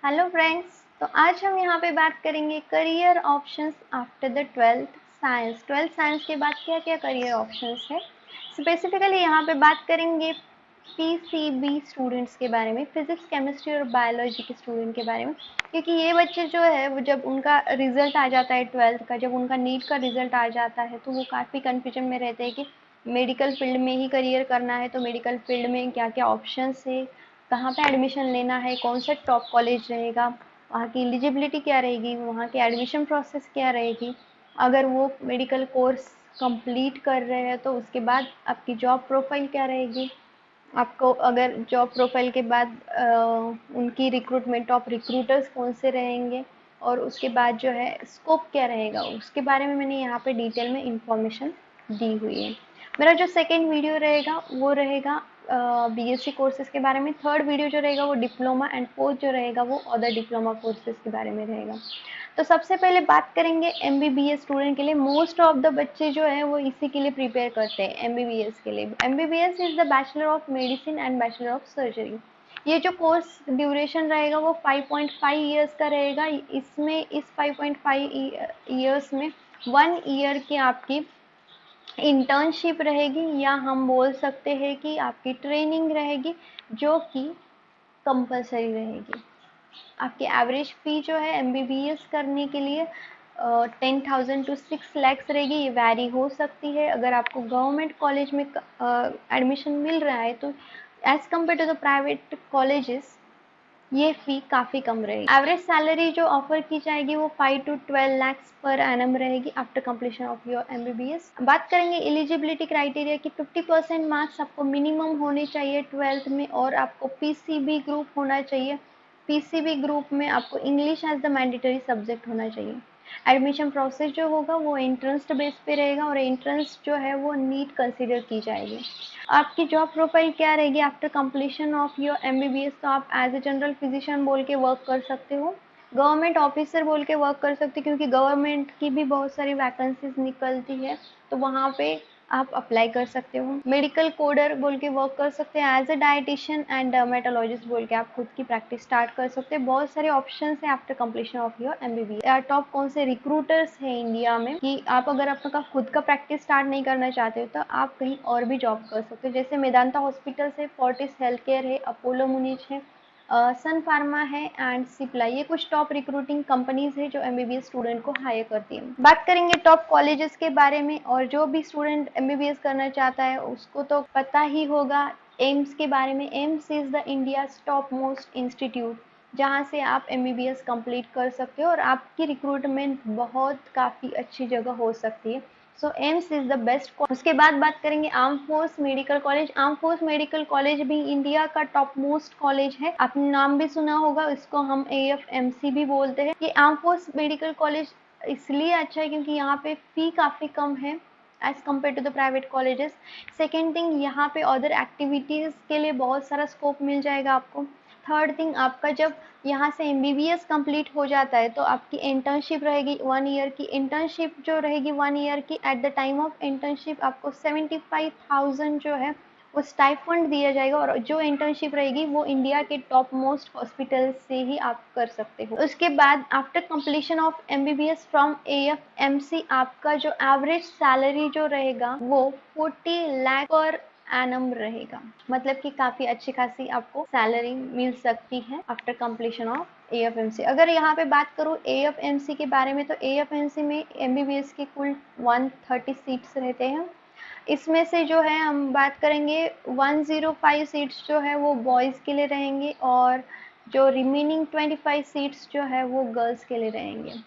Hello friends, तो आज हम यहाँ पे बात करेंगे career options after the 12th science. 12th science के बाद क्या क्या करियर ऑप्शंस है, स्पेसिफिकली यहाँ पे बात करेंगे पीसीबी स्टूडेंट्स के बारे में, फिजिक्स केमिस्ट्री और बायोलॉजी के स्टूडेंट के बारे में। क्योंकि ये बच्चे जो है वो जब उनका रिजल्ट आ जाता है 12th का, जब उनका नीट का रिजल्ट आ जाता है तो वो काफ़ी कन्फ्यूजन में रहते हैं कि मेडिकल फील्ड में ही करियर करना है तो मेडिकल फील्ड में क्या क्या ऑप्शंस है, कहाँ पे एडमिशन लेना है, कौन सा टॉप कॉलेज रहेगा, वहाँ की एलिजिबिलिटी क्या रहेगी, वहाँ की एडमिशन प्रोसेस क्या रहेगी। अगर वो मेडिकल कोर्स कंप्लीट कर रहे हैं तो उसके बाद आपकी जॉब प्रोफाइल क्या रहेगी, आपको अगर जॉब प्रोफाइल के बाद उनकी रिक्रूटमेंट टॉप रिक्रूटर्स कौन से रहेंगे और उसके बाद जो है स्कोप क्या रहेगा, उसके बारे में मैंने यहाँ पे डिटेल में इंफॉर्मेशन दी हुई है। मेरा जो सेकेंड वीडियो रहेगा वो रहेगा बीएससी कोर्सेज के बारे में, थर्ड वीडियो जो रहेगा वो डिप्लोमा एंड फोर्थ जो रहेगा वो अदर डिप्लोमा कोर्सेज के बारे में रहेगा। तो सबसे पहले बात करेंगे एमबीबीएस स्टूडेंट के लिए। मोस्ट ऑफ द बच्चे जो है वो इसी के लिए प्रिपेयर करते हैं, एमबीबीएस के लिए। MBBS is the bachelor of medicine and bachelor of surgery. ये जो कोर्स ड्यूरेशन रहेगा वो 5.5 ईयर्स का रहेगा। इसमें इस 5.5 ईयर्स में 1 ईयर की आपकी इंटर्नशिप रहेगी, या हम बोल सकते हैं कि आपकी ट्रेनिंग रहेगी, जो कि कंपलसरी रहेगी। आपकी एवरेज फ़ी जो है एमबीबीएस करने के लिए 10,000 टू 6 lakhs रहेगी। ये वैरी हो सकती है। अगर आपको गवर्नमेंट कॉलेज में एडमिशन मिल रहा है तो as compare to the private colleges ये फ़ी काफ़ी कम रहेगी। एवरेज सैलरी जो ऑफर की जाएगी वो 5 टू 12 lakhs पर एनम रहेगी after completion of your MBBS. बात करेंगे एलिजिबिलिटी क्राइटेरिया की। 50% मार्क्स आपको मिनिमम होने चाहिए 12th में, और आपको पीसीबी ग्रुप होना चाहिए। पीसीबी ग्रुप में आपको English as the mandatory subject होना चाहिए। एडमिशन प्रोसेस जो होगा वो एंट्रेंस बेस पे रहेगा, और एंट्रेंस जो है वो नीट कंसिडर की जाएगी। आपकी जॉब प्रोफाइल क्या रहेगी after completion of your MBBS? तो आप एज ए जनरल फिजिशियन बोल के वर्क कर सकते हो, गवर्नमेंट ऑफिसर बोल के वर्क कर सकते हो, क्योंकि गवर्नमेंट की भी बहुत सारी वैकेंसीज निकलती है तो वहाँ पे आप अप्लाई कर सकते हो। मेडिकल कोडर बोल के वर्क कर सकते हैं, as a dietitian and dermatologist बोल के आप खुद की प्रैक्टिस स्टार्ट कर सकते हैं। बहुत सारे ऑप्शंस हैं after completion of your MBBS. Top कौन से रिक्रूटर्स हैं इंडिया में कि आप अगर आपका खुद का प्रैक्टिस स्टार्ट नहीं करना चाहते हो तो आप कहीं और भी जॉब कर सकते हो, जैसे मेदांता हॉस्पिटल है, फोर्टिस हेल्थ केयर है, अपोलो मुनीच है, सन फार्मा है एंड सिप्ला। ये कुछ टॉप रिक्रूटिंग कंपनीज है जो एमबीबीएस स्टूडेंट को हायर करती है। बात करेंगे टॉप कॉलेजेस के बारे में, और जो भी स्टूडेंट एमबीबीएस करना चाहता है उसको तो पता ही होगा एम्स के बारे में। AIIMS is the India's top most institute, जहाँ से आप एमबीबीएस कंप्लीट कर सकते हो और आपकी रिक्रूटमेंट बहुत काफ़ी अच्छी जगह हो सकती है। सो एम्स इज द बेस्ट। उसके बाद बात करेंगे arm force medical college. Arm force medical college भी इंडिया का टॉप मोस्ट कॉलेज है, आपने नाम भी सुना होगा, इसको हम एएफएमसी भी बोलते हैं। ये आर्म फोर्स मेडिकल कॉलेज इसलिए अच्छा है क्योंकि यहाँ पे फी काफ़ी कम है as compare to the private colleges. Second thing, यहाँ पे अदर एक्टिविटीज़ के लिए बहुत सारा स्कोप मिल जाएगा आपको। थर्ड थिंग, आपका जब यहाँ से एमबीबीएस कंप्लीट हो जाता है तो आपकी इंटर्नशिप रहेगी 1 ईयर की। इंटर्नशिप जो रहेगी 1 ईयर की, at the time of internship आपको 75,000 जो है वो स्टाइफंड दिया जाएगा, और जो इंटर्नशिप रहेगी वो इंडिया के टॉप मोस्ट हॉस्पिटल से ही आप कर सकते हो। उसके बाद after completion of MBBS from AFMC आपका जो एवरेज सैलरी जो रहेगा वो 40 लाख पर एनम रहेगा, मतलब कि काफ़ी अच्छी खासी आपको सैलरी मिल सकती है आफ्टर कंप्लीशन ऑफ एएफएमसी। अगर यहाँ पे बात करूँ एएफएमसी के बारे में, तो एएफएमसी में एमबीबीएस के कुल 130 सीट्स रहते हैं। इसमें से जो है हम बात करेंगे 105 सीट्स जो है वो बॉयज़ के लिए रहेंगे, और जो रिमेनिंग 25 सीट्स जो है वो गर्ल्स के लिए रहेंगे।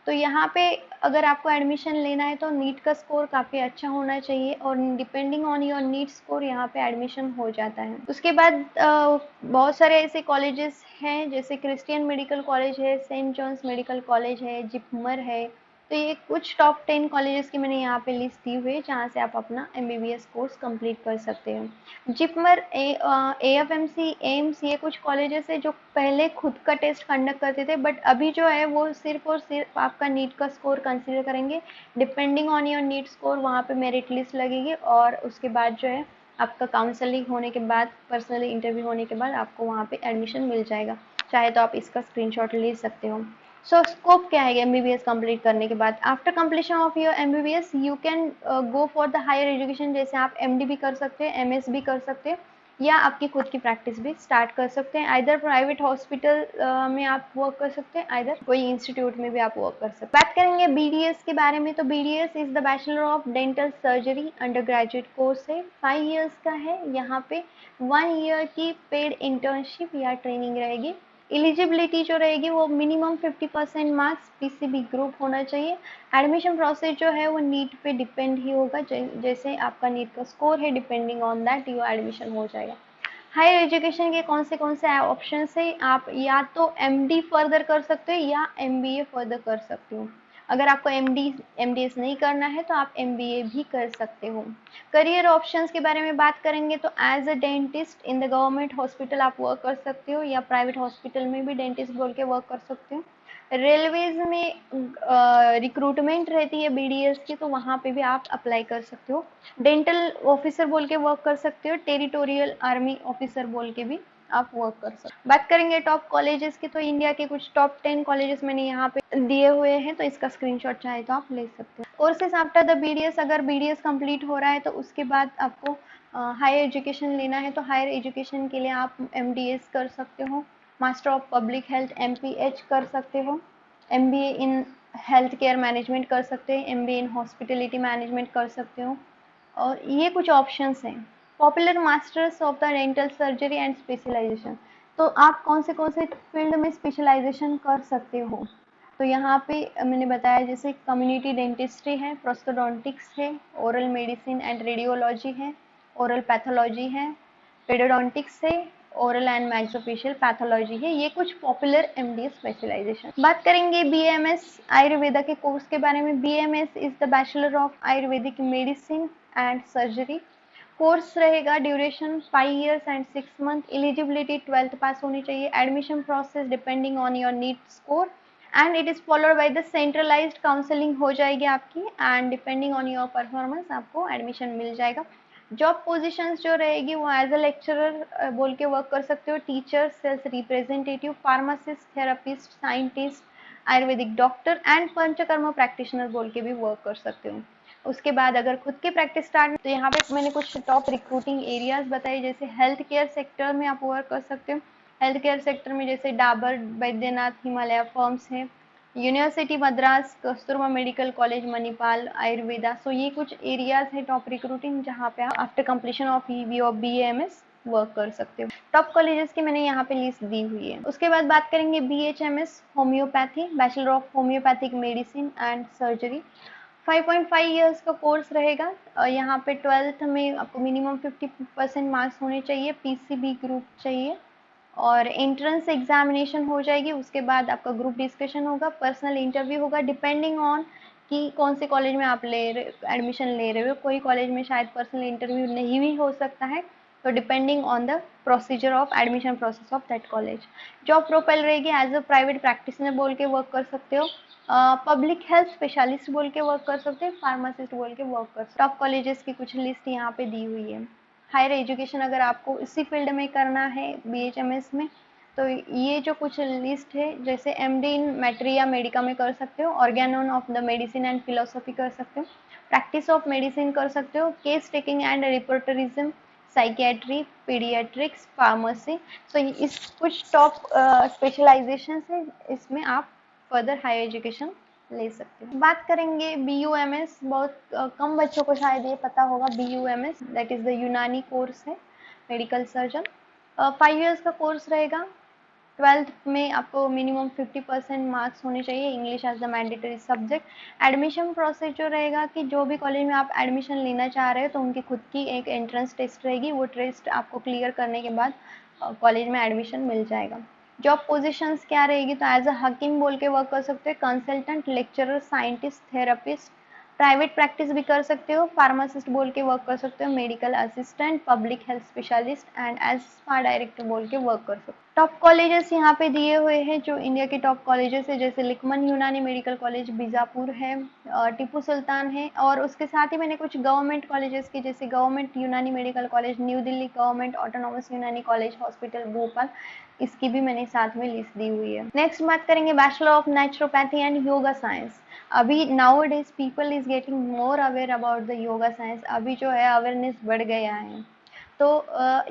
तो यहाँ पे अगर आपको एडमिशन लेना है तो नीट का स्कोर काफ़ी अच्छा होना चाहिए, और depending on your NEET score यहाँ पे एडमिशन हो जाता है। उसके बाद बहुत सारे ऐसे कॉलेजेस हैं, जैसे क्रिश्चियन मेडिकल कॉलेज है, सेंट जॉन्स मेडिकल कॉलेज है, जिपमर है। तो ये कुछ टॉप 10 कॉलेजेस की मैंने यहाँ पे लिस्ट दी हुई है जहाँ से आप अपना एमबीबीएस कोर्स कंप्लीट कर सकते हो। जिपमर, एएफएमसी, एम्स, ये कुछ कॉलेजेस है जो पहले खुद का टेस्ट कंडक्ट करते थे, बट अभी जो है वो सिर्फ और सिर्फ आपका नीट का स्कोर कंसीडर करेंगे। Depending on your NEET score वहाँ पे मेरिट लिस्ट लगेगी, और उसके बाद जो है आपका काउंसलिंग होने के बाद, पर्सनली इंटरव्यू होने के बाद आपको वहाँ पे एडमिशन मिल जाएगा। चाहे तो आप इसका स्क्रीनशॉट ले सकते हो। सो स्कोप क्या है एमबीबीएस कंप्लीट करने के बाद? After completion of your MBBS you can go for the higher education, जैसे आप एमडी भी कर सकते हैं, एमएस भी कर सकते हैं, या आपकी खुद की प्रैक्टिस भी स्टार्ट कर सकते हैं। आइदर प्राइवेट हॉस्पिटल में आप वर्क कर सकते हैं, आइदर कोई इंस्टीट्यूट में भी आप वर्क कर सकते हैं। बात करेंगे बीडीएस के बारे में, तो BDS is the bachelor of dental surgery under graduate course है, 5 इयर्स का है। यहाँ पे 1 ईयर की पेड इंटर्नशिप या ट्रेनिंग रहेगी। एलिजिबिलिटी जो रहेगी वो मिनिमम 50% मार्क्स पीसीबी ग्रुप होना चाहिए। एडमिशन प्रोसेस जो है वो नीट पे डिपेंड ही होगा, जैसे आपका नीट का स्कोर है, depending on that your admission हो जाएगा। हायर एजुकेशन के कौन से ऑप्शन है? आप या तो एमडी फर्दर कर सकते हो या एमबीए फर्दर कर सकते हो। अगर आपको एमडीएस नहीं करना है तो आप एमबीए भी कर सकते हो। करियर ऑप्शंस के बारे में बात करेंगे तो as a dentist in the government hospital आप वर्क कर सकते हो, या प्राइवेट हॉस्पिटल में भी डेंटिस्ट बोल के वर्क कर सकते हो। रेलवेज में रिक्रूटमेंट रहती है बीडीएस की, तो वहाँ पे भी आप अप्लाई कर सकते हो। डेंटल ऑफिसर बोल के वर्क कर सकते हो, टेरिटोरियल आर्मी ऑफिसर बोल के भी आप वर्क कर सकते हो। बात करेंगे टॉप कॉलेजेस की, तो इंडिया के कुछ टॉप 10 कॉलेजेस मैंने यहाँ पे दिए हुए हैं, तो इसका स्क्रीनशॉट चाहे तो आप ले सकते हो। कोर्सेज आफ्टर द बीडीएस, अगर बीडीएस कंप्लीट हो रहा है तो उसके बाद आपको हायर एजुकेशन लेना है, तो हायर एजुकेशन के लिए आप एमडीएस कर सकते हो, master of public health MPH कर सकते हो, MBA in health care management कर सकते हैं, एमबीए इन हॉस्पिटलिटी मैनेजमेंट कर सकते हो। और ये कुछ ऑप्शंस हैं। Popular masters of the dental surgery and specialisation, तो आप कौन से फील्ड में स्पेशलाइजेशन कर सकते हो? तो यहाँ पे मैंने बताया जैसे कम्युनिटी डेंटिस्ट्री है, प्रोस्टोडोंटिक्स है, ओरल मेडिसिन एंड रेडियोलॉजी है, ओरल पैथोलॉजी है, पेडोडोंटिक्स है, ओरल एंड मैक्सोफेशियल पैथोलॉजी है। ये कुछ पॉपुलर एमडी स्पेशलाइजेशन। बात करेंगे बीएमएस आयुर्वेदा के कोर्स के बारे में। BMS is the bachelor of Ayurvedic medicine and surgery. Course रहेगा duration 5 years and 6 month. Eligibility 12th pass होनी चाहिए। Admission process depending on your NEET score and it is followed by the centralised counselling हो जाएगी आपकी, and depending on your performance आपको admission मिल जाएगा। Job positions जो रहेगी वो एज अ लेक्चरर बोल के वर्क कर सकते हो, teacher, sales representative, pharmacist, therapist, scientist, Ayurvedic doctor and panchakarma practitioner बोल के भी वर्क कर सकते हो। उसके बाद अगर खुद की प्रैक्टिस स्टार्ट, तो यहाँ पे मैंने कुछ टॉप रिक्रूटिंग एरियाज बताए, जैसे हेल्थ केयर सेक्टर में आप वर्क कर सकते हो। हेल्थ केयर सेक्टर में जैसे डाबर, बैद्यनाथ, हिमालय फर्म्स है, university Madras, Kasturba medical college Manipal, Ayurveda. So ये कुछ एरियाज है टॉप रिक्रूटिंग, जहाँ पे आप after completion of BMS work कर सकते हो। टॉप कॉलेजेस की मैंने यहाँ पे लिस्ट दी हुई है। उसके बाद बात करेंगे BHMS homeopathy, bachelor of homeopathic medicine and surgery. 5.5 years का कोर्स रहेगा। यहाँ पे 12th में आपको मिनिमम 50% मार्क्स होने चाहिए, पीसीबी ग्रुप चाहिए, और एंट्रेंस एग्जामिनेशन हो जाएगी। उसके बाद आपका ग्रुप डिस्कशन होगा, पर्सनल इंटरव्यू होगा, डिपेंडिंग ऑन कि कौन से कॉलेज में आप एडमिशन ले रहे हो। कोई कॉलेज में शायद पर्सनल इंटरव्यू नहीं भी हो सकता है, तो depending on the procedure of admission process of that college. Job profile रहेगी एज अ प्राइवेट प्रैक्टिशनर बोल के वर्क कर सकते हो, पब्लिक हेल्थ स्पेशलिस्ट बोल के वर्क कर सकते हैं, फार्मासिस्ट बोल के वर्क कर सकते। टॉप कॉलेजेस की कुछ लिस्ट यहाँ पे दी हुई है। हायर एजुकेशन अगर आपको इसी फील्ड में करना है बीएचएमएस में, तो ये जो कुछ लिस्ट है, जैसे एमडी इन मैट्री या मेडिका में कर सकते हो, organon of the medicine and philosophy कर सकते हो, प्रैक्टिस ऑफ मेडिसिन कर सकते हो, case taking and repertorism, psychiatry, paediatrics, pharmacy. So इस कुछ टॉप स्पेशलाइजेशन है, इसमें आप फर्दर हायर एजुकेशन ले सकते हो। बात करेंगे बीयूएमएस, बहुत कम बच्चों को शायद ये पता होगा। BUMS that is the Unani course है, मेडिकल सर्जन। 5 इयर्स का कोर्स रहेगा। 12th में आपको मिनिमम 50% मार्क्स होने चाहिए, English as the mandatory subject. Admission process जो रहेगा कि जो भी कॉलेज में आप एडमिशन लेना चाह रहे हो, तो उनकी खुद की एक एंट्रेंस टेस्ट रहेगी, वो टेस्ट आपको क्लियर करने के बाद कॉलेज में एडमिशन मिल जाएगा। जॉब पोजीशंस क्या रहेगी, तो एज अ हकीम बोल के वर्क कर सकते हैं, consultant, lecturer, scientist, therapist, private practice भी कर सकते हो, फार्मासिस्ट बोल के वर्क कर सकते हो, medical assistant, public health specialist and as spa director बोल के वर्क कर सकते हो। टॉप कॉलेजेस यहाँ पे दिए हुए हैं जो इंडिया के टॉप कॉलेजेस है, जैसे लिकमन यूनानी मेडिकल कॉलेज बीजापुर है, टीपू सुल्तान है, और उसके साथ ही मैंने कुछ गवर्नमेंट कॉलेजेस की, जैसे गवर्नमेंट यूनानी medical college new Delhi, government autonomous यूनानी कॉलेज हॉस्पिटल भोपाल, इसकी भी मैंने साथ में लिस्ट दी हुई है। नेक्स्ट बात करेंगे bachelor of naturopathy and yoga science. अभी now days people is getting more aware about the yoga science, अभी जो है अवेयरनेस बढ़ गया है, तो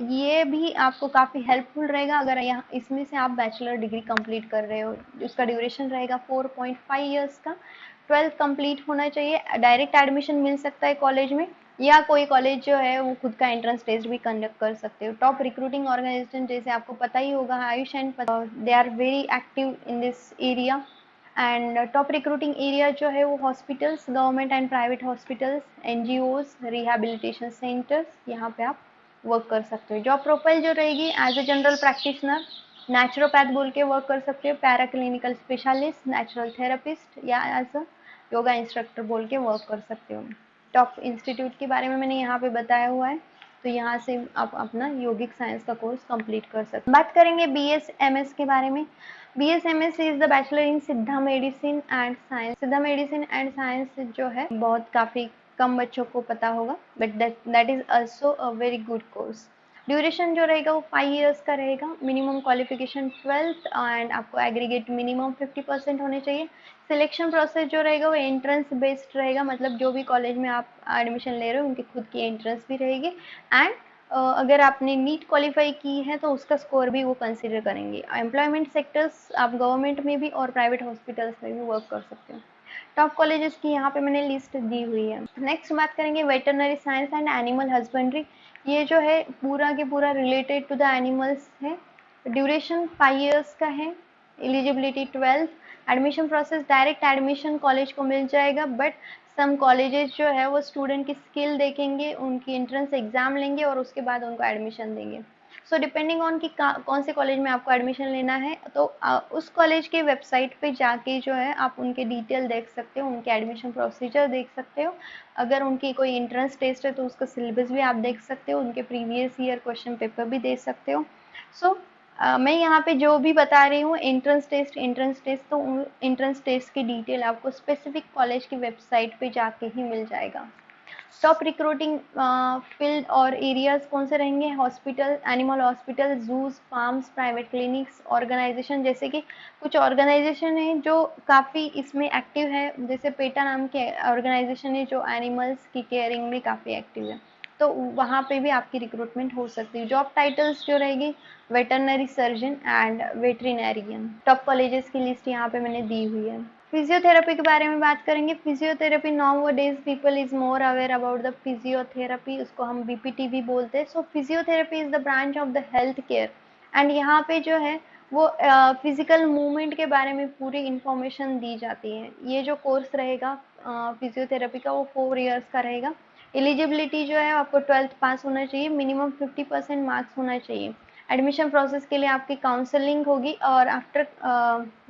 ये भी आपको काफ़ी हेल्पफुल रहेगा अगर यहाँ इसमें से आप बैचलर डिग्री कंप्लीट कर रहे हो। उसका ड्यूरेशन रहेगा 4.5 इयर्स का, 12th कंप्लीट होना चाहिए, डायरेक्ट एडमिशन मिल सकता है कॉलेज में, या कोई कॉलेज जो है वो खुद का एंट्रेंस टेस्ट भी कंडक्ट कर सकते हो। टॉप रिक्रूटिंग ऑर्गेनाइजेशन जैसे आपको पता ही होगा AYUSH and they are very active in this area, and top recruiting area जो है वो hospitals, government and private hospitals, NGOs, rehabilitation centres, यहाँ पे आप वर्क कर सकते हो। जॉब प्रोफाइल जो रहेगी as a general practitioner, naturopath बोल के वर्क कर सकते हो, para clinical specialist, natural therapist, या एज अ योगा इंस्ट्रक्टर बोल के वर्क कर सकते हो। टॉप इंस्टीट्यूट के बारे में मैंने यहाँ पे बताया हुआ है, तो यहाँ से आप अपना योगिक साइंस का कोर्स कंप्लीट कर सकते हैं। बात करेंगे BSMS के बारे में। BSMS is the bachelor in सिद्धा मेडिसिन एंड साइंस। सिद्धा मेडिसिन एंड साइंस जो है बहुत काफ़ी कम बच्चों को पता होगा, but that is also a very good course. Duration जो रहेगा वो 5 इयर्स का रहेगा, मिनिमम क्वालिफिकेशन 12th, एंड आपको एग्रीगेट मिनिमम 50% होने चाहिए। सिलेक्शन प्रोसेस जो रहेगा वो एंट्रेंस बेस्ड रहेगा, मतलब जो भी कॉलेज में आप एडमिशन ले रहे हो उनकी खुद की एंट्रेंस भी रहेगी, एंड अगर आपने नीट क्वालिफाई की है तो उसका स्कोर भी वो कंसिडर करेंगे। एम्प्लॉयमेंट सेक्टर्स आप गवर्नमेंट में भी और प्राइवेट हॉस्पिटल्स में भी वर्क कर सकते हो। टॉप कॉलेजेस की यहाँ पे मैंने लिस्ट दी हुई है। नेक्स्ट बात करेंगे veterinary science and animal husbandry. ये जो है पूरा के पूरा रिलेटेड टू द एनिमल्स है। ड्यूरेशन 5 इयर्स का है, eligibility 12th, admission process direct admission college को मिल जाएगा, बट सम कॉलेजेस जो है वो स्टूडेंट की स्किल देखेंगे, उनकी एंट्रेंस एग्जाम लेंगे और उसके बाद उनको एडमिशन देंगे। सो डिपेंडिंग ऑन कि कौन से कॉलेज में आपको एडमिशन लेना है, तो उस कॉलेज के वेबसाइट पे जाके जो है आप उनके डिटेल देख सकते हो, उनके एडमिशन प्रोसीजर देख सकते हो। अगर उनकी कोई एंट्रेंस टेस्ट है तो उसका सिलेबस भी आप देख सकते हो, उनके प्रीवियस ईयर क्वेश्चन पेपर भी दे सकते हो। सो मैं यहाँ पे जो भी बता रही हूँ एंट्रेंस टेस्ट, तो एंट्रेंस टेस्ट की डिटेल आपको स्पेसिफिक कॉलेज की वेबसाइट पे जाके ही मिल जाएगा। टॉप रिक्रूटिंग फील्ड और एरियाज कौन से रहेंगे? Hospital, animal hospital, zoos, farms, private clinics, organisation, जैसे कि कुछ ऑर्गेनाइजेशन है जो काफ़ी इसमें एक्टिव है, जैसे पेटा नाम के ऑर्गेनाइजेशन है जो एनिमल्स की केयरिंग में काफ़ी एक्टिव है, तो वहाँ पे भी आपकी रिक्रूटमेंट हो सकती है। जॉब टाइटल्स जो रहेगी veterinary surgeon and veterinarian. Top colleges की लिस्ट यहाँ पे मैंने दी हुई है। फिजियोथेरेपी के बारे में बात करेंगे। Physiotherapy now days people is more aware about the physiotherapy, उसको हम BPT भी बोलते हैं। So physiotherapy is the branch of the health care, and यहाँ पे जो है वो फिजिकल मूवमेंट के बारे में पूरी इंफॉर्मेशन दी जाती है। ये जो कोर्स रहेगा फिजियोथेरेपी का वो 4 इयर्स का रहेगा। एलिजिबिलिटी जो है आपको 12th पास होना चाहिए, मिनिमम 50% मार्क्स होना चाहिए। एडमिशन प्रोसेस के लिए आपकी काउंसलिंग होगी, और आफ्टर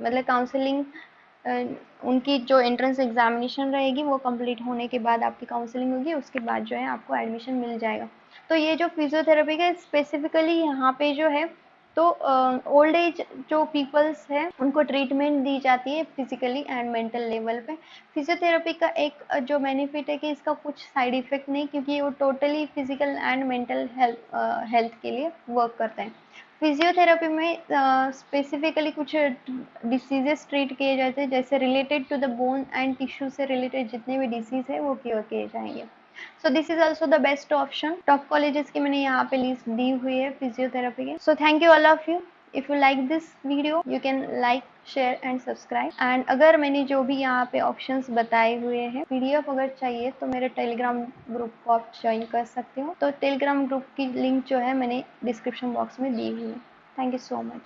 मतलब काउंसलिंग उनकी जो एंट्रेंस एग्जामिनेशन रहेगी वो कंप्लीट होने के बाद आपकी काउंसलिंग होगी, उसके बाद जो है आपको एडमिशन मिल जाएगा। तो ये जो फिजियोथेरेपी का स्पेसिफिकली यहाँ पे जो है, तो ओल्ड एज जो पीपल्स है उनको ट्रीटमेंट दी जाती है फिजिकली एंड मेंटल लेवल पे। फिजियोथेरेपी का एक जो बेनिफिट है कि इसका कुछ साइड इफेक्ट नहीं, क्योंकि वो totally physical and mental health के लिए वर्क करते हैं। फिजियोथेरेपी में स्पेसिफिकली कुछ डिसीजेस ट्रीट किए जाते हैं, जैसे related to the bone and tissue से रिलेटेड जितने भी डिसीज है वो क्योर किए जाएंगे। So this is also the best option. Top colleges की मैंने यहाँ पे लिस्ट दी हुई है फिजियोथेरेपी के। So thank you all of you. If you like this video you can like, share and subscribe. And अगर मैंने जो भी यहाँ पे ऑप्शंस बताए हुए हैं, PDF अगर चाहिए तो मेरे टेलीग्राम ग्रुप को आप ज्वाइन कर सकते हो। तो टेलीग्राम ग्रुप की लिंक जो है मैंने डिस्क्रिप्शन बॉक्स में दी हुई है। Thank you so much.